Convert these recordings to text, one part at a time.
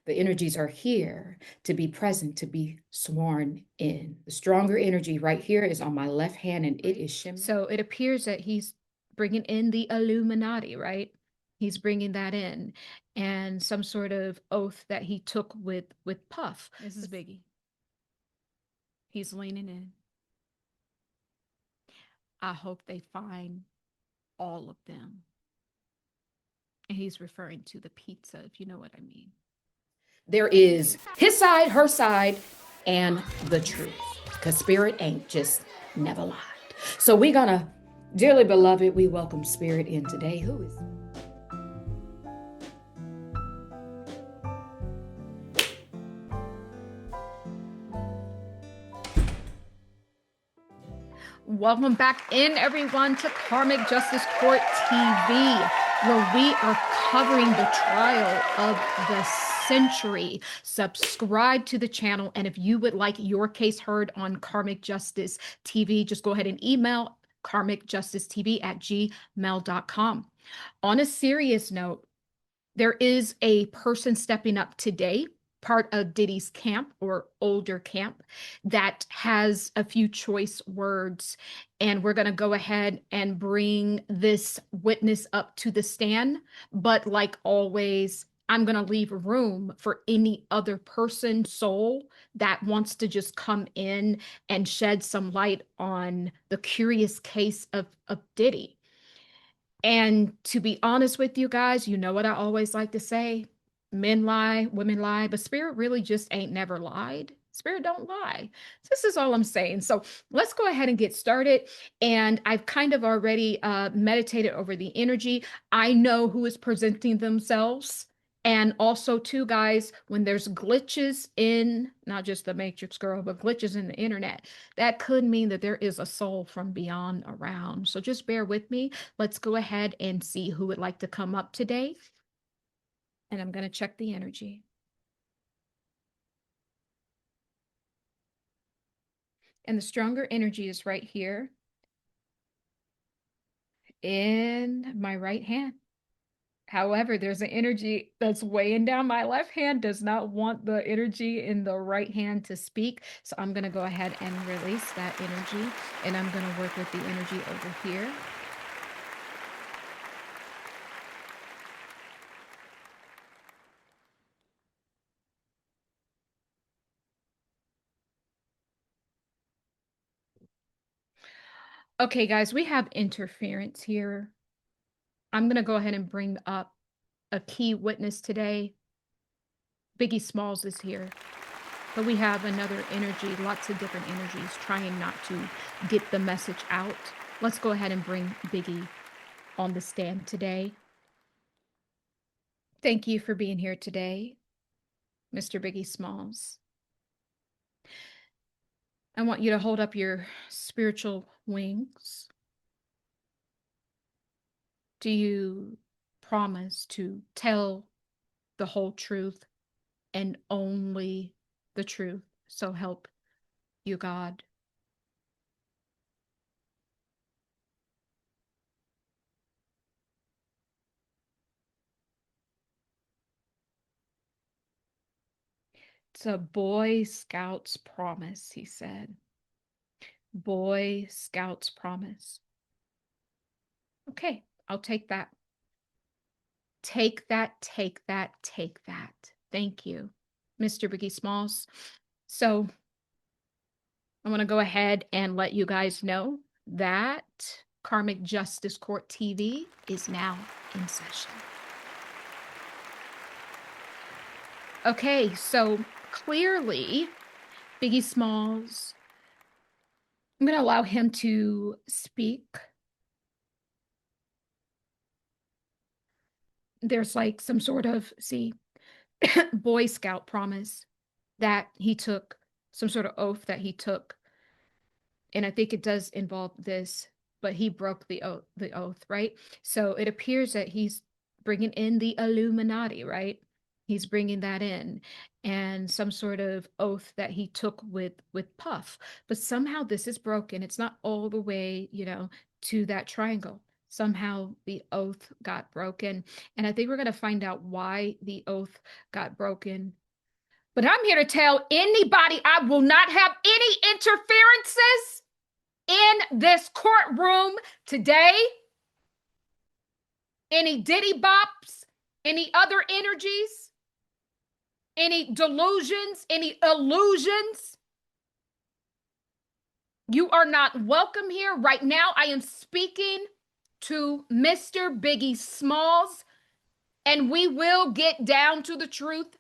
The energies are here to be present, to be sworn in. The stronger energy right here is on my left hand, and it is shimmering. So it appears that he's bringing in the Illuminati, right? He's bringing that in, and some sort of oath that he took with Puff. This is Biggie. He's leaning in. I hope they find all of them. And he's referring to the pizza, if you know what I mean. There is his side, her side, and the truth. Because Spirit ain't just never lied. So we're gonna, dearly beloved, we welcome Spirit in today. Who is? Welcome back in, everyone, to Karmic Justice Court TV, where we are covering the trial of the century. Subscribe to the channel, and if you would like your case heard on Karmic Justice TV, just go ahead and email karmicjusticetv@gmail.com. On a serious note, there is a person stepping up today, part of Diddy's camp or older camp, that has a few choice words. And we're going to go ahead and bring this witness up to the stand. But like always, I'm going to leave room for any other person, soul, that wants to just come in and shed some light on the curious case of Diddy. And to be honest with you guys, you know what I always like to say? Men lie, women lie, but Spirit really just ain't never lied. Spirit don't lie. This is all I'm saying. So let's go ahead and get started. And I've kind of already meditated over the energy. I know who is presenting themselves. And also, too, guys, when there's glitches in, not just the Matrix girl, but glitches in the internet, that could mean that there is a soul from beyond around. So just bear with me. Let's go ahead and see who would like to come up today. And I'm going to check the energy. And the stronger energy is right here in my right hand. However, there's an energy that's weighing down my left hand, does not want the energy in the right hand to speak. So I'm going to go ahead and release that energy. And I'm going to work with the energy over here. Okay, guys, we have interference here. I'm going to go ahead and bring up a key witness today. Biggie Smalls is here. But we have another energy, lots of different energies trying not to get the message out. Let's go ahead and bring Biggie on the stand today. Thank you for being here today, Mr. Biggie Smalls. I want you to hold up your spiritual wings. Do you promise to tell the whole truth and only the truth? So help you, God. It's a Boy Scout's promise, he said. Boy Scout's promise. Okay, I'll take that. Take that, take that, take that. Thank you, Mr. Biggie Smalls. So I want to go ahead and let you guys know that Karmic Justice Court TV is now in session. Okay, so clearly, Biggie Smalls, I'm going to allow him to speak. There's like some sort of, Boy Scout promise that he took, some sort of oath that he took. And I think it does involve this, but he broke the oath, right? So it appears that he's bringing in the Illuminati, right? He's bringing that in, and some sort of oath that he took with Puff. But somehow this is broken. It's not all the way, to that triangle. Somehow the oath got broken. And I think we're going to find out why the oath got broken. But I'm here to tell anybody I will not have any interferences in this courtroom today. Any Diddy bops, any other energies, any delusions, any illusions. You are not welcome here. Right now, I am speaking to Mr. Biggie Smalls, and we will get down to the truth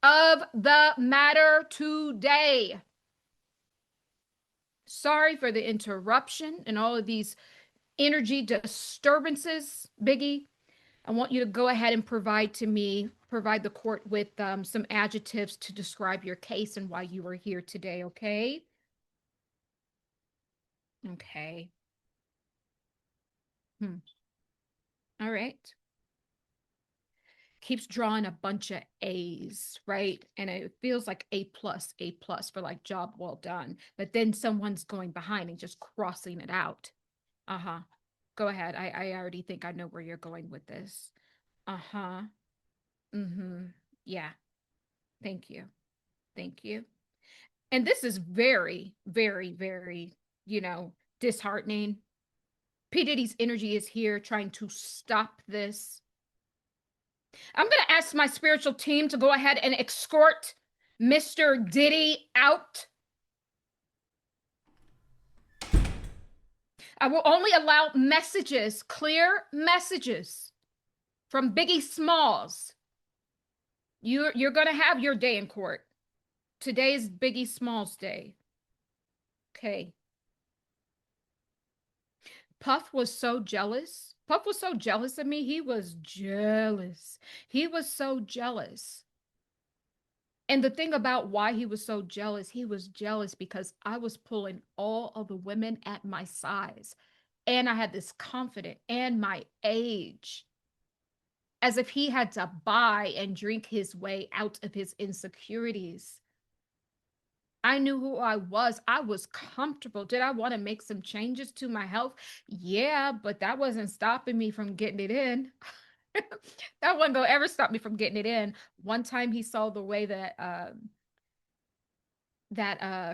of the matter today. Sorry for the interruption and all of these energy disturbances, Biggie. I want you to go ahead and provide the court with some adjectives to describe your case and why you are here today, okay? Okay. All right. Keeps drawing a bunch of A's, right? And it feels like A plus for like job well done. But then someone's going behind and just crossing it out. Uh-huh. Go ahead. I already think I know where you're going with this. Uh-huh. Mm-hmm. Yeah. Thank you. Thank you. And this is very, very, very, disheartening. P. Diddy's energy is here trying to stop this. I'm going to ask my spiritual team to go ahead and escort Mr. Diddy out. I will only allow messages, clear messages from Biggie Smalls. You're going to have your day in court. Today is Biggie Smalls Day. Okay. Puff was so jealous. Puff was so jealous of me. He was jealous. He was so jealous. And the thing about why he was jealous because I was pulling all of the women at my size. And I had this confidence and my age. As if he had to buy and drink his way out of his insecurities. I knew who I was. I was comfortable. Did I want to make some changes to my health? Yeah, but that wasn't stopping me from getting it in. That wasn't gonna ever stop me from getting it in. One time he saw the way that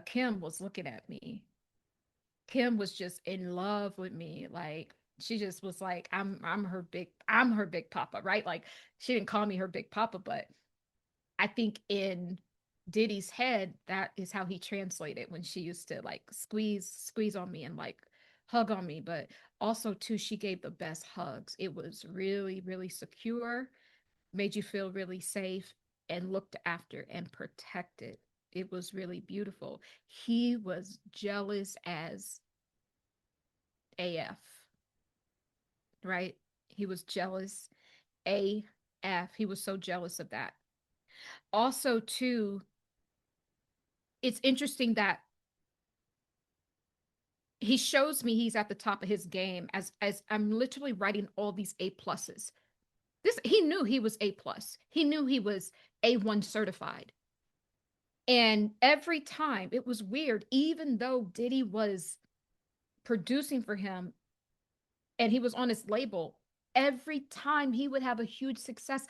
Kim was looking at me. Kim was just in love with me. Like she just was like, I'm her big papa, right? Like she didn't call me her big papa, but I think in Diddy's head, that is how he translated when she used to like squeeze on me and like hug on me. But also too, she gave the best hugs. It was really, really secure, made you feel really safe and looked after and protected. It was really beautiful. He was jealous as AF, right? He was jealous AF. He was so jealous of that. Also, too, it's interesting that he shows me he's at the top of his game as I'm literally writing all these A pluses. He knew he was A plus. He knew he was A1 certified. And every time it was weird, even though Diddy was producing for him and he was on his label, every time he would have a huge success,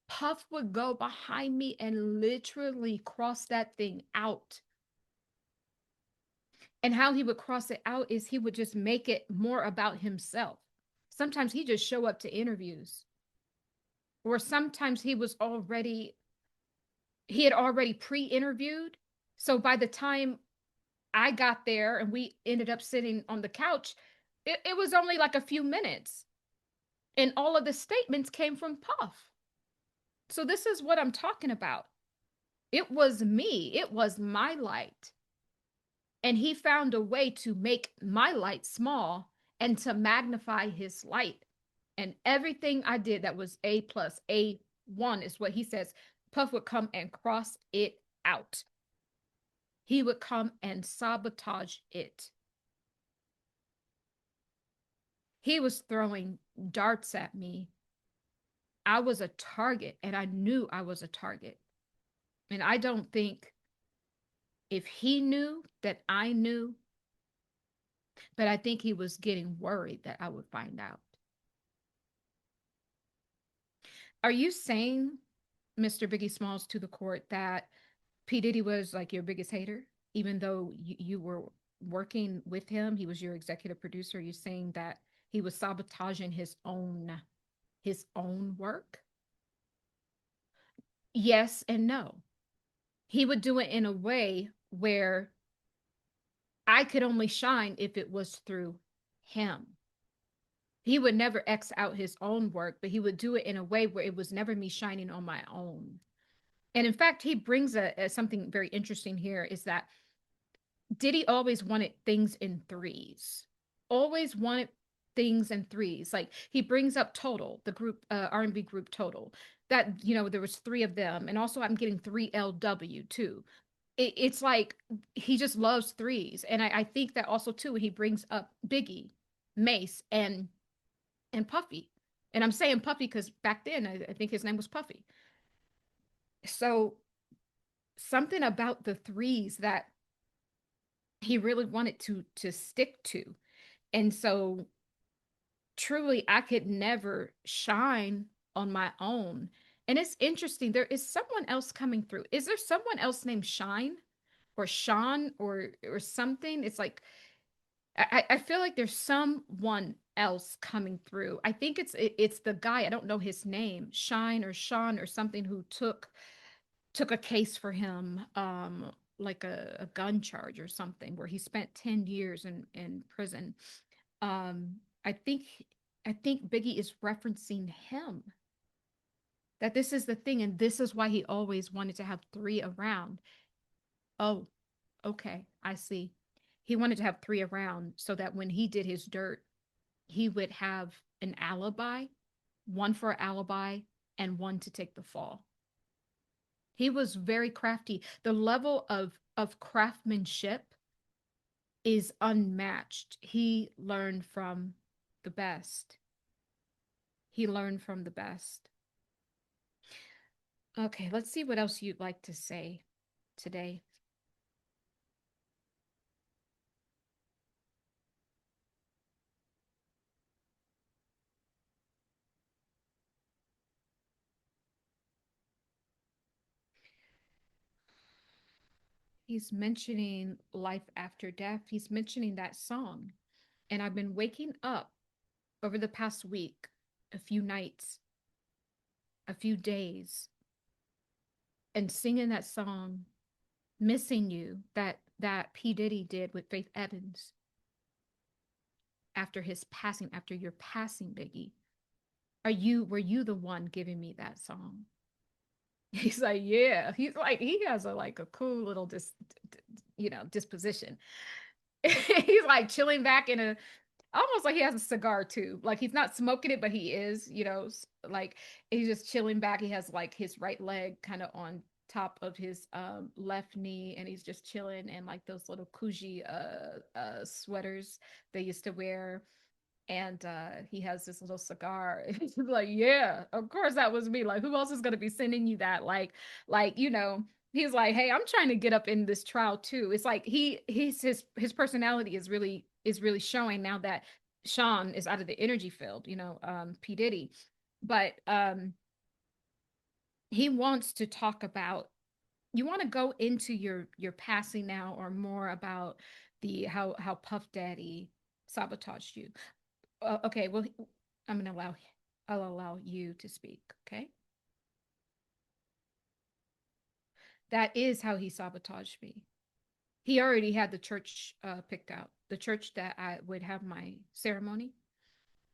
Puff would go behind me and literally cross that thing out. And how he would cross it out is he would just make it more about himself. Sometimes he just show up to interviews. Or sometimes he had already pre-interviewed. So by the time I got there and we ended up sitting on the couch, it was only like a few minutes. And all of the statements came from Puff. So this is what I'm talking about. It was me. It was my light. And he found a way to make my light small and to magnify his light. And everything I did that was A plus, A1 is what he says, Puff would come and cross it out. He would come and sabotage it. He was throwing darts at me. I was a target, and I knew I was a target. And I don't think if he knew that I knew, but I think he was getting worried that I would find out. Are you saying, Mr. Biggie Smalls, to the court that P. Diddy was like your biggest hater, even though you were working with him? He was your executive producer. You're saying that he was sabotaging his own work? Yes and no. He would do it in a way where I could only shine if it was through him. He would never X out his own work, but he would do it in a way where it was never me shining on my own. And in fact, he brings something very interesting here is that Diddy always wanted things in threes. Always wanted things in threes. Like he brings up Total, the group R&B group Total. That there was three of them, and also I'm getting 3LW too. It's like he just loves threes, and I think that also too when he brings up Biggie, Mace, and Puffy, and I'm saying Puffy because back then I think his name was Puffy. So something about the threes that he really wanted to stick to. And so truly I could never shine on my own. And it's interesting, there is someone else coming through. Is there someone else named Shine or Sean or something? It's like I feel like there's someone else coming through. I think it's the guy, I don't know his name, Shine or Sean or something, who took a case for him, like a gun charge or something, where he spent 10 years in prison. Um, I think I think Biggie is referencing him. That this is the thing, and this is why he always wanted to have three around. Oh, okay, I see. He wanted to have three around so that when he did his dirt, he would have an alibi, one for alibi, and one to take the fall. He was very crafty. The level of craftsmanship is unmatched. He learned from the best. He learned from the best. Okay, let's see what else you'd like to say today. He's mentioning life after death. He's mentioning that song. And I've been waking up over the past week, a few nights, a few days, and singing that song, Missing You, that P. Diddy did with Faith Evans after his passing, after your passing, Biggie. Were you the one giving me that song? He's like, yeah. He's like, he has a cool little disposition. He's like chilling back in a almost like he has a cigar too. Like he's not smoking it, but he is, like he's just chilling back. He has like his right leg kind of on top of his left knee, and he's just chilling in like those little kuji sweaters they used to wear. And he has this little cigar. He's like, yeah, of course that was me. Like, who else is gonna be sending you that? He's like, hey, I'm trying to get up in this trial too. It's like his personality is really showing now that Sean is out of the energy field, P. Diddy. But he wants to talk about, you want to go into your passing now, or more about the how Puff Daddy sabotaged you. Okay, well, I'm gonna allow I'll allow you to speak. Okay, that is how he sabotaged me. He already had the church picked out. The church that I would have my ceremony,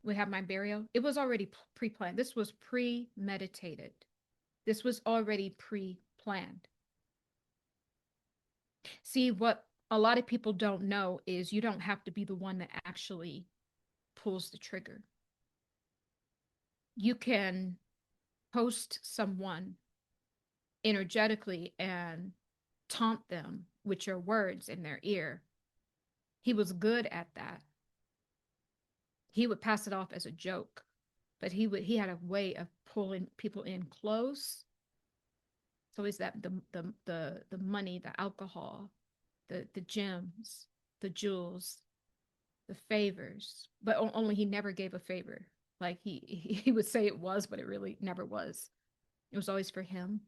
would have my burial. It was already pre-planned. This was premeditated. This was already pre-planned. See, what a lot of people don't know is you don't have to be the one that actually pulls the trigger. You can host someone energetically and taunt them with your words in their ear. He was good at that. He would pass it off as a joke, but he had a way of pulling people in close. So is that the money, the alcohol, the gems, the jewels, the favors, but only he never gave a favor. Like he would say it was, but it really never was. It was always for him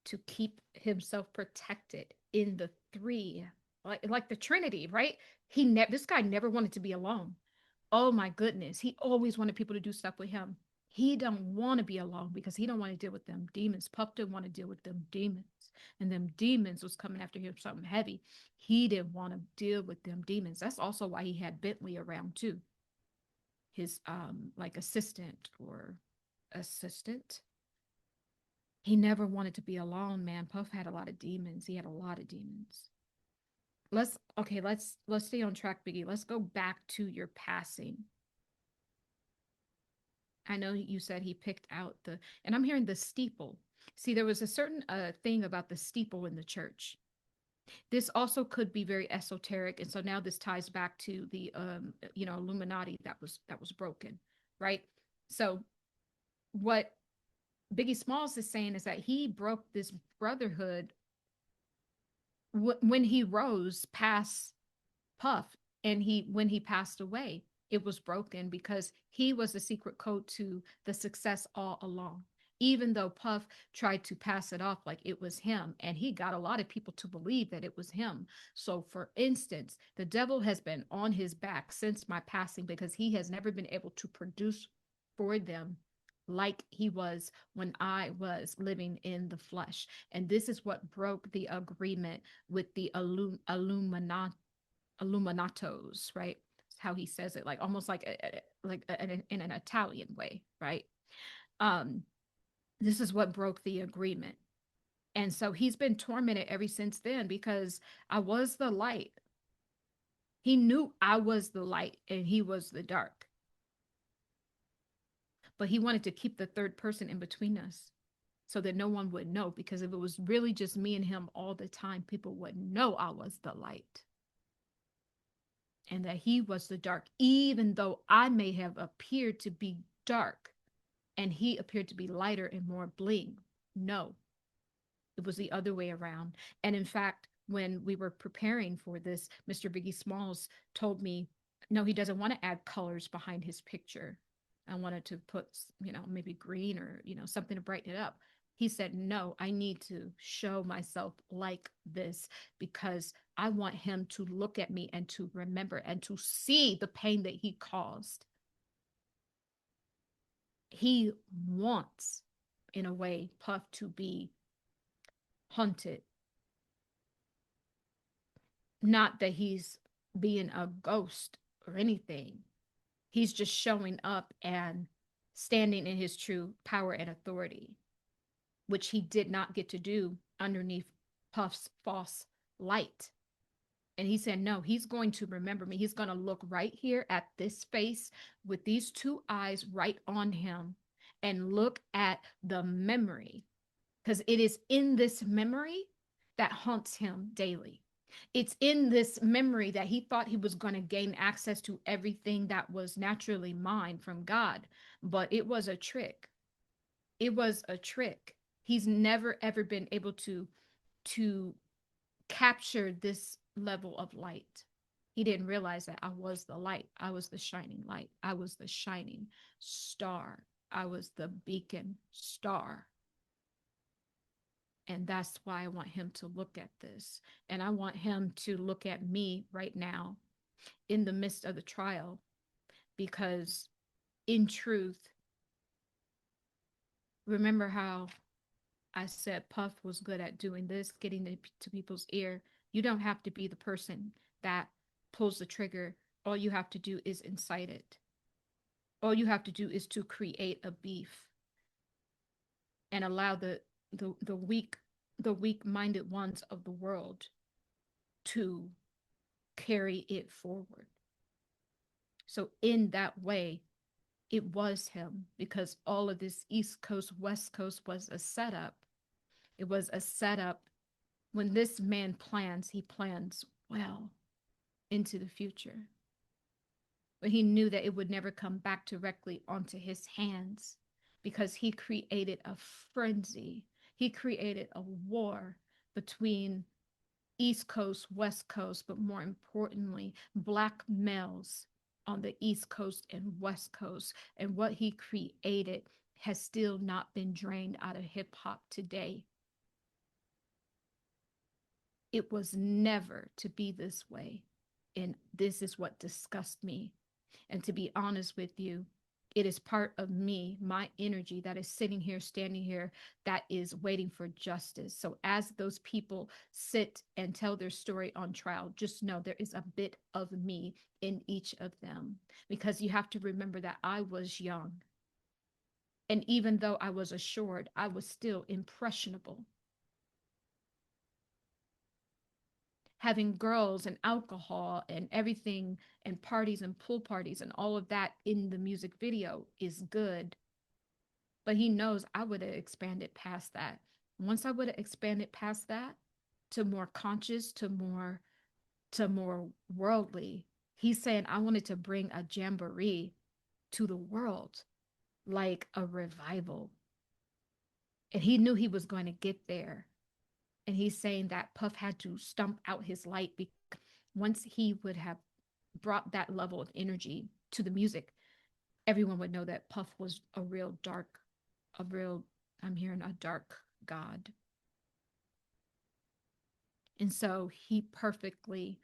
to keep himself protected in the three, like the Trinity, right? This guy never wanted to be alone. Oh my goodness, he always wanted people to do stuff with him. He don't want to be alone because he don't want to deal with them demons. Puff didn't want to deal with them demons, and them demons was coming after him something heavy. He didn't want to deal with them demons. That's also why he had Bentley around too, his like assistant or assistant. He never wanted to be alone, man. Puff had a lot of demons. He had a lot of demons. Let's stay on track, Biggie. Let's go back to your passing. I know you said he picked out and I'm hearing the steeple. See, there was a certain thing about the steeple in the church. This also could be very esoteric, and so now this ties back to the Illuminati that was broken, right? So what Biggie Smalls is saying is that he broke this brotherhood when he rose past Puff, and when he passed away, it was broken because he was the secret code to the success all along. Even though Puff tried to pass it off like it was him, and he got a lot of people to believe that it was him. So, for instance, the devil has been on his back since my passing because he has never been able to produce for them like he was when I was living in the flesh. And this is what broke the agreement with the Illuminatos, right? That's how he says it, like almost like in an Italian way, right? Um, this is what broke the agreement. And so he's been tormented ever since then because I was the light. He knew I was the light and he was the dark. But he wanted to keep the third person in between us so that no one would know, because if it was really just me and him all the time, people would know I was the light and that he was the dark, even though I may have appeared to be dark and he appeared to be lighter and more bling. No, it was the other way around. And in fact, when we were preparing for this, Mr. Biggie Smalls told me, no, he doesn't want to add colors behind his picture. I wanted to put, maybe green or, something to brighten it up. He said, no, I need to show myself like this because I want him to look at me and to remember and to see the pain that he caused. He wants, in a way, Puff to be hunted. Not that he's being a ghost or anything. He's just showing up and standing in his true power and authority, which he did not get to do underneath Puff's false light. And he said, no, he's going to remember me. He's going to look right here at this face with these two eyes right on him and look at the memory, because it is in this memory that haunts him daily. It's in this memory that he thought he was going to gain access to everything that was naturally mine from God, but it was a trick. It was a trick. He's never ever been able to capture this level of light. He didn't realize that I was the light. I was the shining light. I was the shining star. I was the beacon star. And that's why I want him to look at this. And I want him to look at me right now in the midst of the trial, because in truth, remember how I said Puff was good at doing this, getting to people's ear. You don't have to be the person that pulls the trigger. All you have to do is incite it. All you have to do is to create a beef and allow the weak-minded ones of the world to carry it forward. So in that way, it was him, because all of this East Coast, West Coast was a setup. It was a setup. When this man plans, he plans well into the future. But he knew that it would never come back directly onto his hands, because he created a frenzy. He created a war between East Coast, West Coast, but more importantly, Black males on the East Coast and West Coast. And what he created has still not been drained out of hip hop today. It was never to be this way. And this is what disgusts me. And to be honest with you, it is part of me, my energy that is sitting here, standing here, that is waiting for justice. So as those people sit and tell their story on trial, just know there is a bit of me in each of them, because you have to remember that I was young. And even though I was assured, I was still impressionable. Having girls and alcohol and everything and parties and pool parties and all of that in the music video is good. But he knows I would have expanded past that. Once I would have expanded past that to more conscious, to more worldly, he's saying I wanted to bring a jamboree to the world, like a revival. And he knew he was going to get there. And he's saying that Puff had to stump out his light, because once he would have brought that level of energy to the music, everyone would know that Puff was a real dark, a real, I'm hearing a dark god. And so he perfectly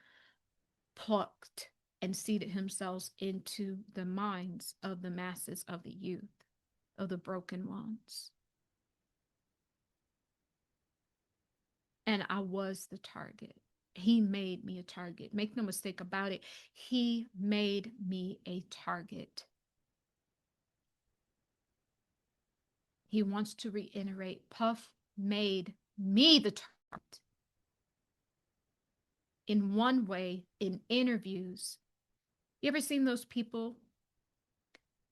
plucked and seated himself into the minds of the masses, of the youth, of the broken ones. And I was the target. He made me a target. Make no mistake about it. He made me a target. He wants to reiterate, Puff made me the target. In one way, in interviews, you ever seen those people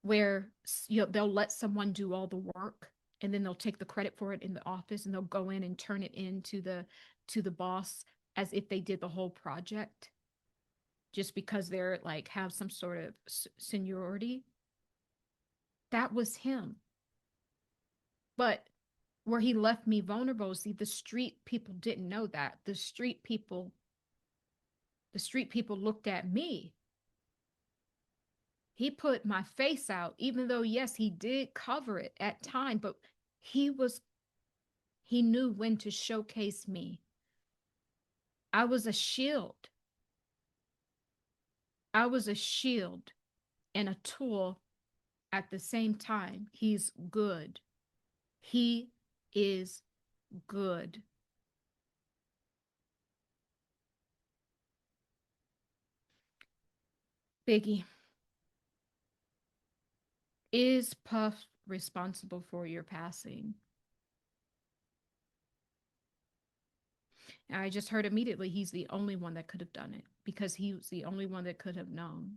where they'll let someone do all the work and then they'll take the credit for it in the office, and they'll go in and turn it into the boss as if they did the whole project, just because they're like have some sort of seniority? That was him. But where he left me vulnerable, see, the street people didn't know that. The street people looked at me. He put my face out, even though, yes, he did cover it at time, but he knew when to showcase me. I was a shield. I was a shield and a tool at the same time. He's good. He is good. Biggie, is Puff responsible for your passing? And I just heard immediately he's the only one that could have done it, because he was the only one that could have known.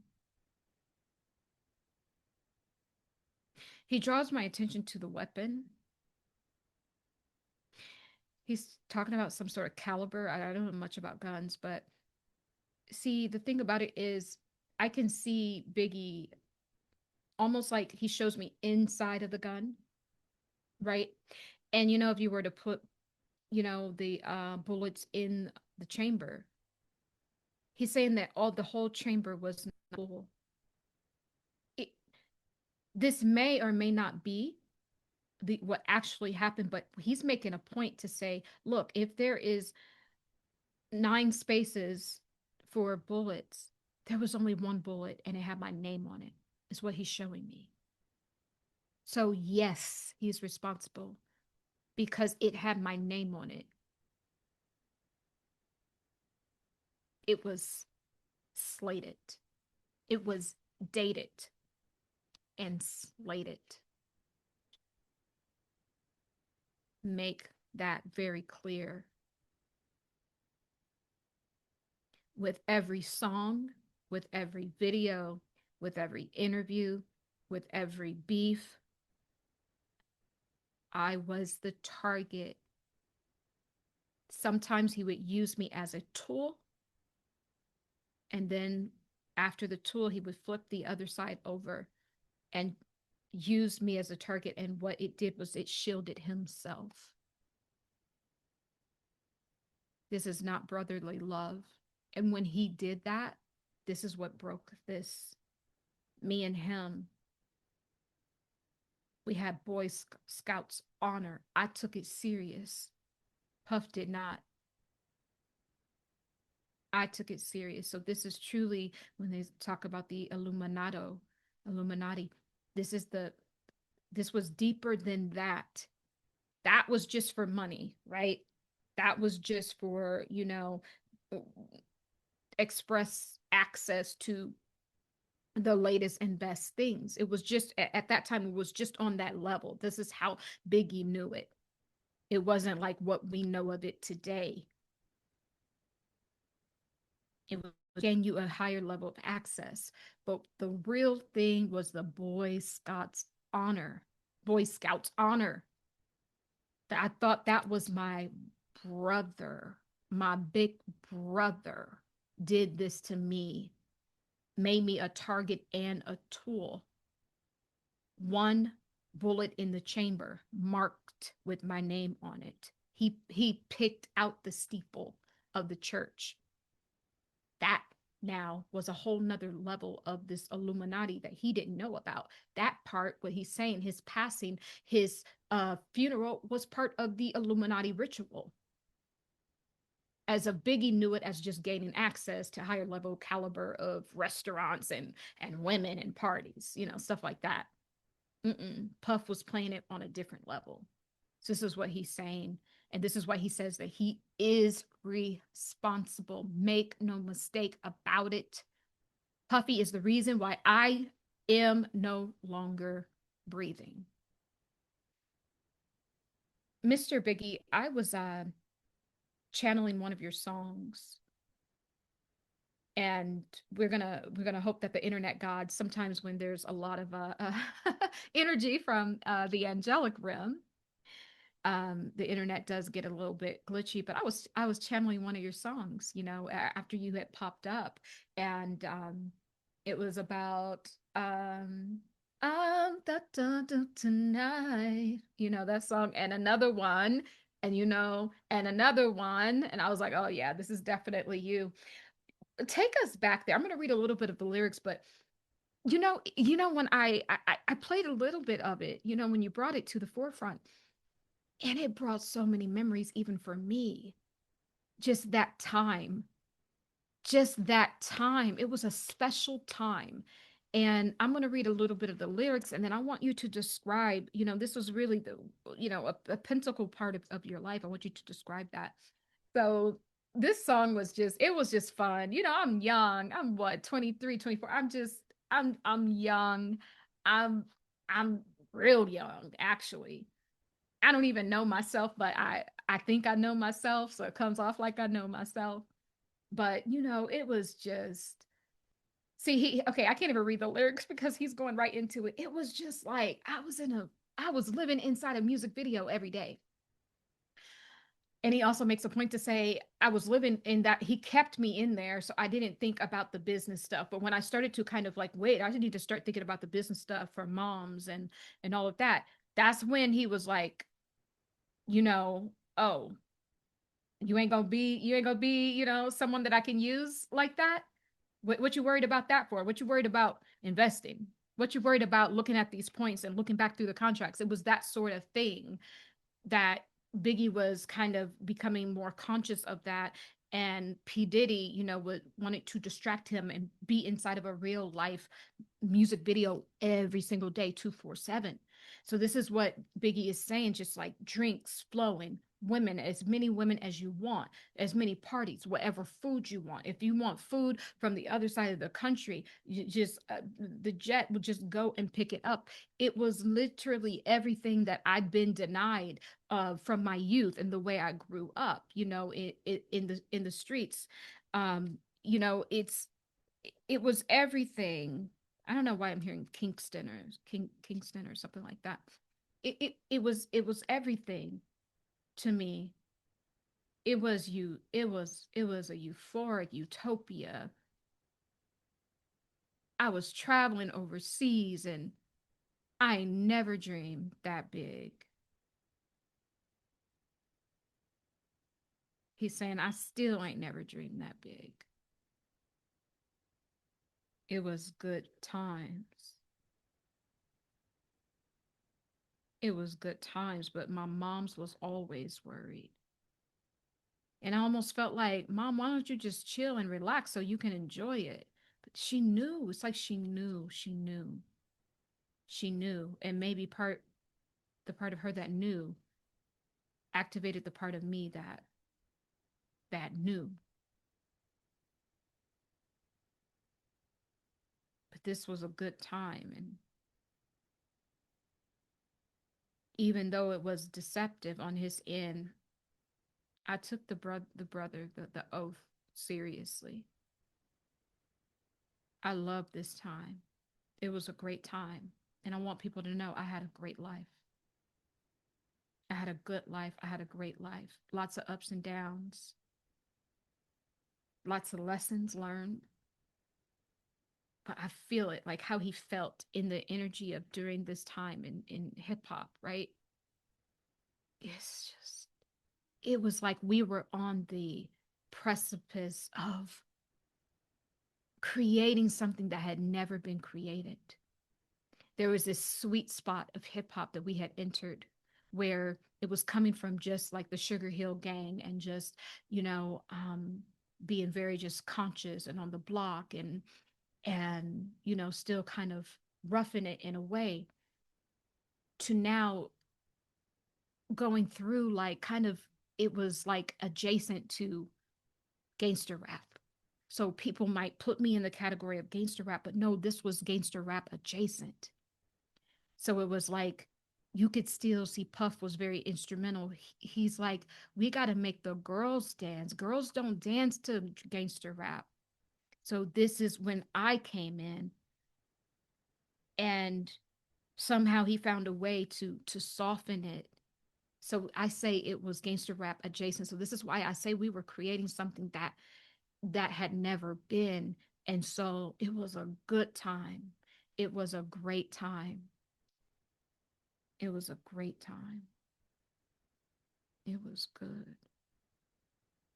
He draws my attention to the weapon. He's talking about some sort of caliber. I don't know much about guns, but see, the thing about it is I can see Biggie almost like he shows me inside of the gun, right? And if you were to put, the bullets in the chamber, he's saying that the whole chamber was full. It, this may or may not be what actually happened, but he's making a point to say, look, if there is 9 spaces for bullets, there was only one bullet and it had my name on it, is what he's showing me. So yes, he's responsible because it had my name on it. It was slated. It was dated and slated. Make that very clear. With every song, with every video, with every interview, with every beef, I was the target. Sometimes he would use me as a tool. And then after the tool, he would flip the other side over and use me as a target. And what it did was it shielded himself. This is not brotherly love. And when he did that, this is what broke this. Me and him, we had Boy Scouts honor. I took it serious. Puff did not. I took it serious. So this is truly when they talk about the Illuminati. This is this was deeper than that. That was just for money, right? That was just for, express access to the latest and best things. It was just at that time, it was just on that level. This is how Biggie knew it. It wasn't like what we know of it today. It was getting you a higher level of access. But the real thing was the Boy Scouts honor. I thought that was my brother, my big brother did this to me, made me a target and a tool. One bullet in the chamber marked with my name on it. He picked out the steeple of the church. That now was a whole nother level of this Illuminati that he didn't know about. That part, what he's saying, his passing, his funeral was part of the Illuminati ritual. As a Biggie knew it as just gaining access to higher level caliber of restaurants and women and parties, stuff like that. Puff was playing it on a different level. So this is what he's saying. And this is why he says that he is responsible. Make no mistake about it. Puffy is the reason why I am no longer breathing. Mr. Biggie, I was channeling one of your songs, and we're gonna hope that the internet gods, sometimes when there's a lot of energy from the angelic realm, the internet does get a little bit glitchy. But I was channeling one of your songs, after you had popped up, and it was about I'm the tonight, that song, and another one, and another one, and I was like, oh yeah, this is definitely you. Take us back there. I'm going to read a little bit of the lyrics, but when I played a little bit of it, when you brought it to the forefront, and it brought so many memories, even for me. Just that time, just that time. It was a special time. And I'm going to read a little bit of the lyrics, and then I want you to describe, this was really a pinnacle part of your life. I want you to describe that. So this song was it was just fun. I'm young. I'm what, 23, 24. I'm young. I'm, I'm real young, actually. I don't even know myself, but I think I know myself, so it comes off like I know myself. But it was just, see, okay, I can't even read the lyrics because he's going right into it. It was just like I was living inside a music video every day. And he also makes a point to say I was living in that, he kept me in there, so I didn't think about the business stuff. But when I started to kind of like, wait, I need to start thinking about the business stuff for moms and all of that, that's when he was like, oh, you ain't gonna be, someone that I can use like that. What you worried about that for? What you worried about investing? What you worried about looking at these points and looking back through the contracts? It was that sort of thing that Biggie was kind of becoming more conscious of that. And P. Diddy, wanted to distract him and be inside of a real life music video every single day, 247. So this is what Biggie is saying, just like drinks flowing, women, as many women as you want, as many parties, whatever food you want. If you want food from the other side of the country, you just the jet would just go and pick it up. It was literally everything that I'd been denied from my youth and the way I grew up, in the streets. It was everything. I don't know why I'm hearing Kingston or something like that. It was everything to me. It was a euphoric utopia. I was traveling overseas, and I never dreamed that big. He's saying I still ain't never dreamed that big. It was good times. It was good times, but my mom's was always worried. And I almost felt like, Mom, why don't you just chill and relax so you can enjoy it? But she knew. It's like she knew. And maybe the part of her that knew activated the part of me that knew. But this was a good time. And even though it was deceptive on his end, I took the oath seriously. I love this time. It was a great time. And I want people to know I had a great life. I had a good life. I had a great life. Lots of ups and downs, lots of lessons learned. But I feel it, like how he felt in the energy of during this time in hip hop, right? It's just, it was like we were on the precipice of creating something that had never been created. There was this sweet spot of hip hop that we had entered where it was coming from just like the Sugar Hill gang and just, you know, being very just conscious and on the block and you know, still kind of roughing it in a way to now going through like kind of, it was like adjacent to gangster rap. So people might put me in the category of gangster rap, but no, this was gangster rap adjacent. So it was like you could still see Puff was very instrumental. He's like, we got to make the girls dance. Girls don't dance to gangster rap. So this is when I came in, and somehow he found a way to soften it. So I say it was gangster rap adjacent. So this is why I say we were creating something that had never been. And so it was a good time. It was a great time. It was a great time. It was good.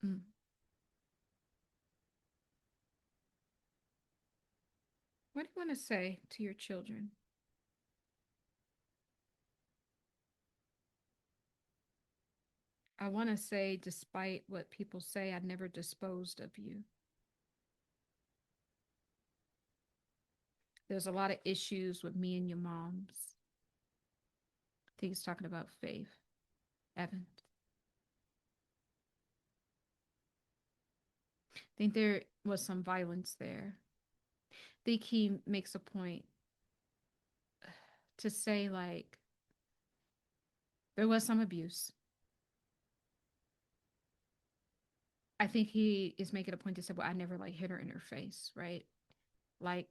Mm. What do you want to say to your children? I want to say, despite what people say, I never disposed of you. There's a lot of issues with me and your moms. I think he's talking about Faith, Evan. I think there was some violence there. I think he makes a point to say, like, there was some abuse. I think he is making a point to say, well, I never like hit her in her face, right? Like,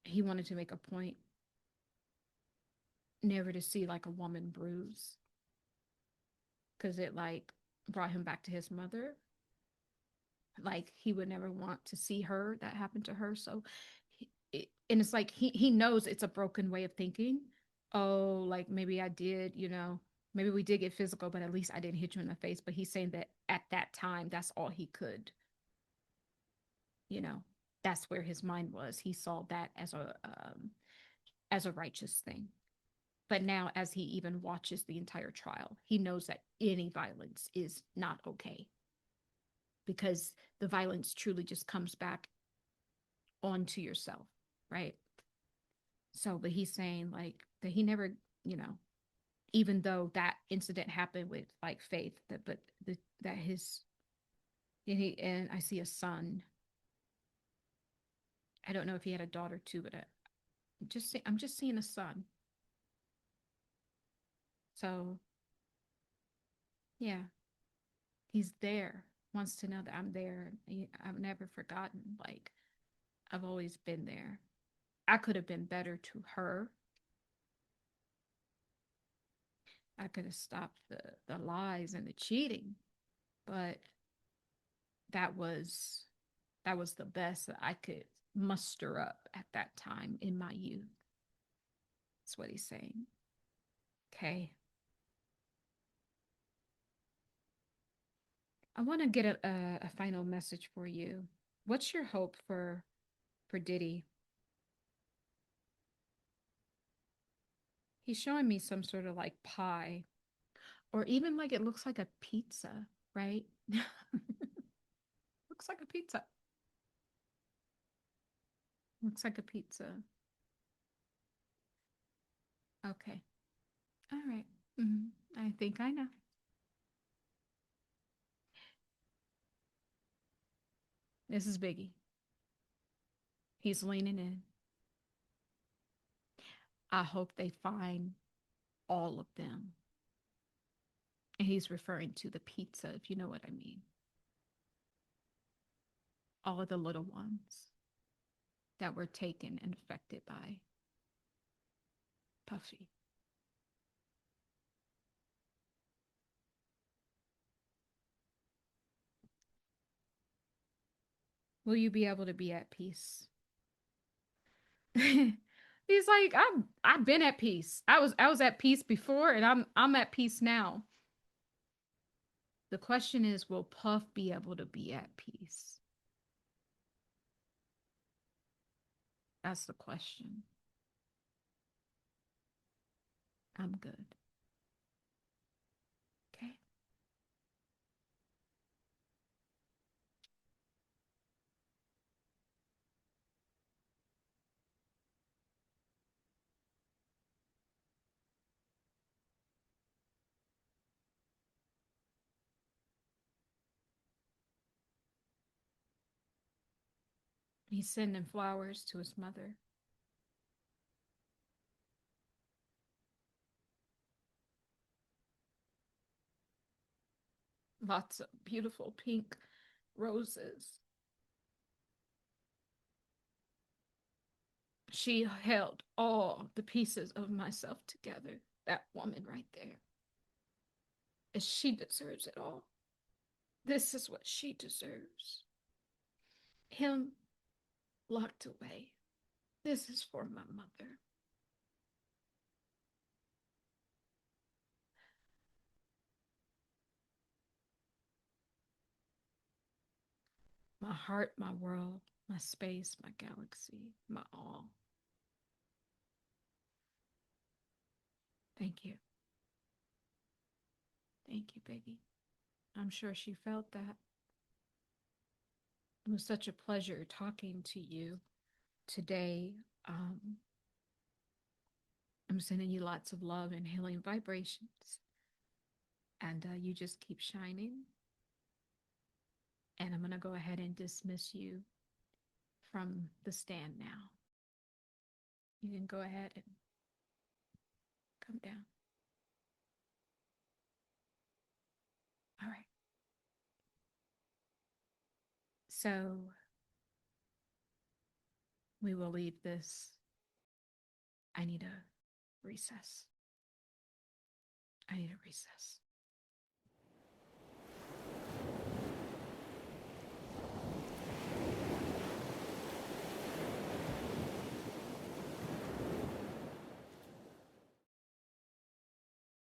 he wanted to make a point never to see like a woman bruise because it like brought him back to his mother. Like he would never want to see her that happened to her. So and it's like he knows it's a broken way of thinking. Oh, like maybe I did, you know, maybe we did get physical, but at least I didn't hit you in the face. But he's saying that at that time that's all he could, you know, that's where his mind was. He saw that as a righteous thing. But now, as he even watches the entire trial, he knows that any violence is not okay because the violence truly just comes back onto yourself, right? So, but he's saying like that he never, you know, even though that incident happened with like Faith, that his and I see a son. I don't know if he had a daughter too, but I'm just seeing a son. So yeah, he's there. Wants to know that I'm there. I've never forgotten. Like I've always been there. I could have been better to her. I could have stopped the lies and the cheating, but that was that was the best that I could muster up at that time in my youth. That's what he's saying. Okay. I want to get a final message for you. What's your hope for for Diddy. He's showing me some sort of like pie, or even like it looks like a pizza, right? Looks like a pizza. Looks like a pizza. Okay. All right. I think I know. This is Biggie. He's leaning in. I hope they find all of them. And he's referring to the pizza, if you know what I mean. All of the little ones that were taken and affected by Puffy. Will you be able to be at peace? He's like, I've been at peace. I was at peace before, and I'm at peace now. The question is, will Puff be able to be at peace? That's the question. I'm good. Okay. He's sending flowers to his mother. Lots of beautiful pink roses. She held all the pieces of myself together. That woman right there. And she deserves it all. This is what she deserves. Him locked away. This is for my mother. My heart, my world, my space, my galaxy, my all. Thank you. Thank you, Biggie. I'm sure she felt that. It was such a pleasure talking to you today. I'm sending you lots of love and healing vibrations. And you just keep shining. And I'm going to go ahead and dismiss you from the stand now. You can go ahead and come down. All right. So we will leave this. I need a recess. I need a recess.